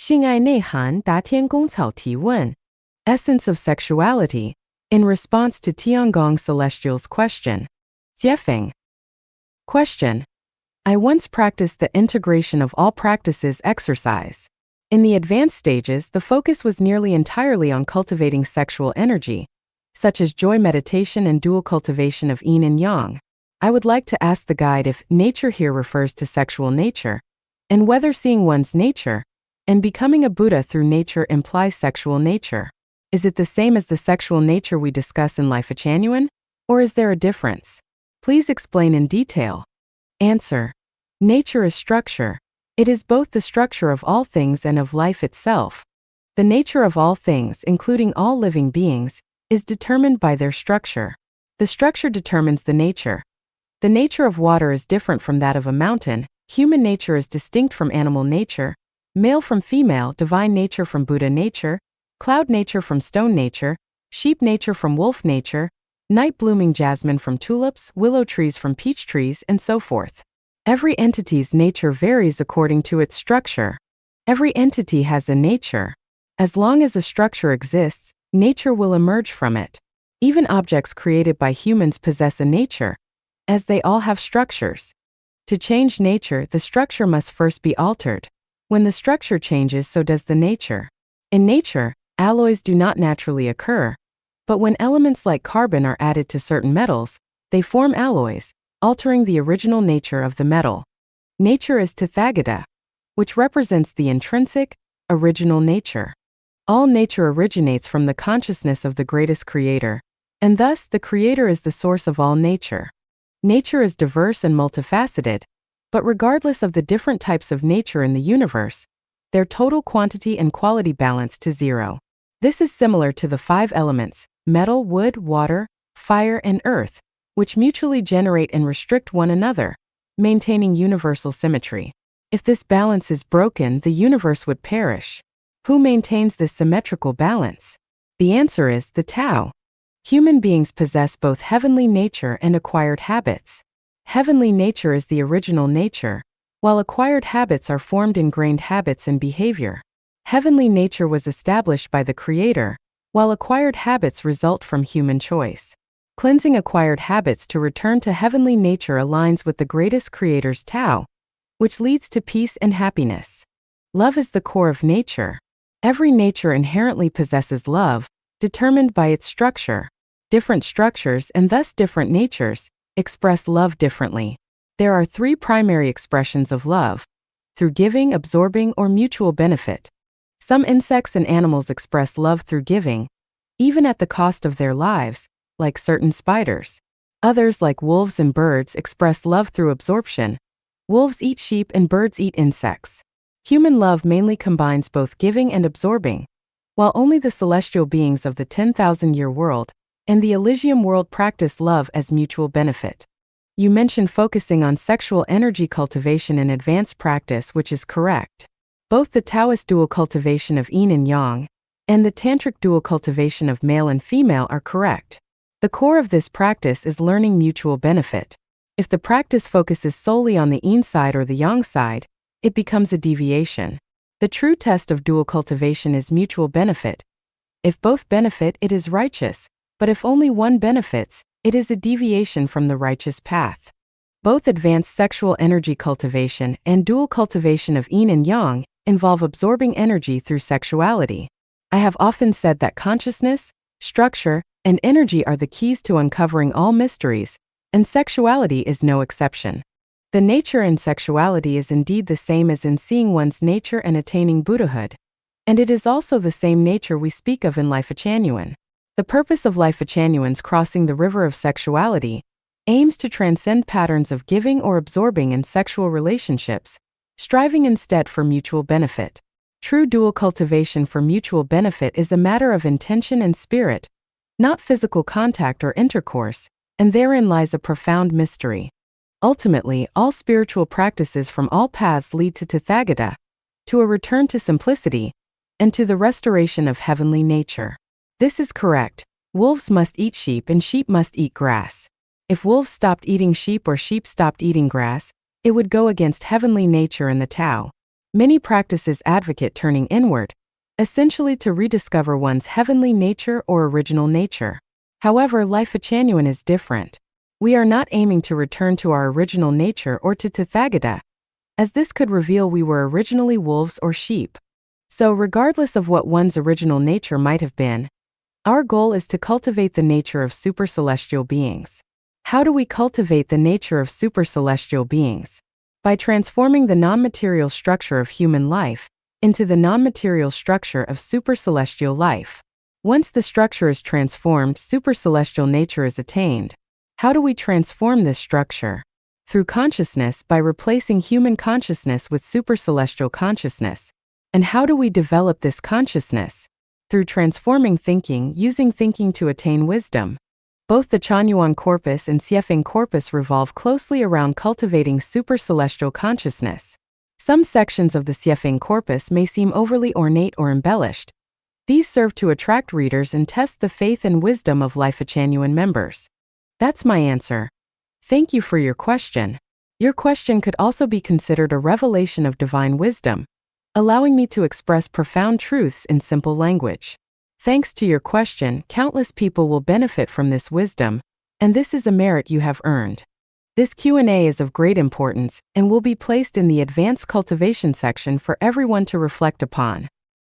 性爱内涵答天宫草提问 Essence of Sexuality, in response to Tiangong Celestial's question. Jiefeng. Question. I once practiced the integration of all practices exercise. In the advanced stages, the focus was nearly entirely on cultivating sexual energy, such as joy meditation and dual cultivation of yin and yang. I would like to ask the guide if nature here refers to sexual nature, and whether seeing one's nature and becoming a Buddha through nature implies sexual nature. Is it the same as the sexual nature we discuss in Life Genuine, or is there a difference? Please explain in detail. Answer. Nature is structure. It is both the structure of all things and of life itself. The nature of all things, including all living beings, is determined by their structure. The structure determines the nature. The nature of water is different from that of a mountain. Human nature is distinct from animal nature, male from female, divine nature from Buddha nature, cloud nature from stone nature, sheep nature from wolf nature, night blooming jasmine from tulips, willow trees from peach trees, and so forth. Every entity's nature varies according to its structure. Every entity has a nature. As long as a structure exists, nature will emerge from it. Even objects created by humans possess a nature, as they all have structures. To change nature, the structure must first be altered. When the structure changes, so does the nature. In nature, alloys do not naturally occur, but when elements like carbon are added to certain metals, they form alloys, altering the original nature of the metal. Nature is Tathagata, which represents the intrinsic, original nature. All nature originates from the consciousness of the greatest creator, and thus the creator is the source of all nature. Nature is diverse and multifaceted, but regardless of the different types of nature in the universe, their total quantity and quality balance to zero. This is similar to the 5 elements, metal, wood, water, fire, and earth, which mutually generate and restrict one another, maintaining universal symmetry. If this balance is broken, the universe would perish. Who maintains this symmetrical balance? The answer is the Tao. Human beings possess both heavenly nature and acquired habits. Heavenly nature is the original nature, while acquired habits are formed ingrained habits and behavior. Heavenly nature was established by the Creator, while acquired habits result from human choice. Cleansing acquired habits to return to heavenly nature aligns with the greatest Creator's Tao, which leads to peace and happiness. Love is the core of nature. Every nature inherently possesses love, determined by its structure. Different structures, and thus different natures, express love differently. There are 3 primary expressions of love: through giving, absorbing, or mutual benefit. Some insects and animals express love through giving, even at the cost of their lives, like certain spiders. Others, like wolves and birds, express love through absorption. Wolves eat sheep and birds eat insects. Human love mainly combines both giving and absorbing, while only the celestial beings of the 10,000-year world and the Elysium world practice love as mutual benefit. You mentioned focusing on sexual energy cultivation in advanced practice, which is correct. Both the Taoist dual cultivation of yin and yang and the Tantric dual cultivation of male and female are correct. The core of this practice is learning mutual benefit. If the practice focuses solely on the yin side or the yang side, it becomes a deviation. The true test of dual cultivation is mutual benefit. If both benefit, it is righteous, but if only one benefits, it is a deviation from the righteous path. Both advanced sexual energy cultivation and dual cultivation of yin and yang involve absorbing energy through sexuality. I have often said that consciousness, structure, and energy are the keys to uncovering all mysteries, and sexuality is no exception. The nature in sexuality is indeed the same as in seeing one's nature and attaining Buddhahood, and it is also the same nature we speak of in Life Genuine. The purpose of Life Genuine's Crossing the River of Sexuality aims to transcend patterns of giving or absorbing in sexual relationships, striving instead for mutual benefit. True dual cultivation for mutual benefit is a matter of intention and spirit, not physical contact or intercourse, and therein lies a profound mystery. Ultimately, all spiritual practices from all paths lead to Tathagata, to a return to simplicity, and to the restoration of heavenly nature. This is correct. Wolves must eat sheep and sheep must eat grass. If wolves stopped eating sheep or sheep stopped eating grass, it would go against heavenly nature and the Tao. Many practices advocate turning inward, essentially to rediscover one's heavenly nature or original nature. However, Life Genuine is different. We are not aiming to return to our original nature or to Tathagata, as this could reveal we were originally wolves or sheep. So, regardless of what one's original nature might have been, our goal is to cultivate the nature of supercelestial beings. How do we cultivate the nature of supercelestial beings? By transforming the non-material structure of human life into the non-material structure of supercelestial life. Once the structure is transformed, supercelestial nature is attained. How do we transform this structure? Through consciousness, by replacing human consciousness with supercelestial consciousness. And how do we develop this consciousness? Through transforming thinking, using thinking to attain wisdom. Both the Tiangong corpus and Tiangong corpus revolve closely around cultivating supercelestial consciousness. Some sections of the Tiangong corpus may seem overly ornate or embellished. These serve to attract readers and test the faith and wisdom of Life Genuine members. That's my answer. Thank you for your question. Your question could also be considered a revelation of divine wisdom, allowing me to express profound truths in simple language. Thanks to your question, countless people will benefit from this wisdom, and this is a merit you have earned. This Q&A is of great importance and will be placed in the advanced cultivation section for everyone to reflect upon.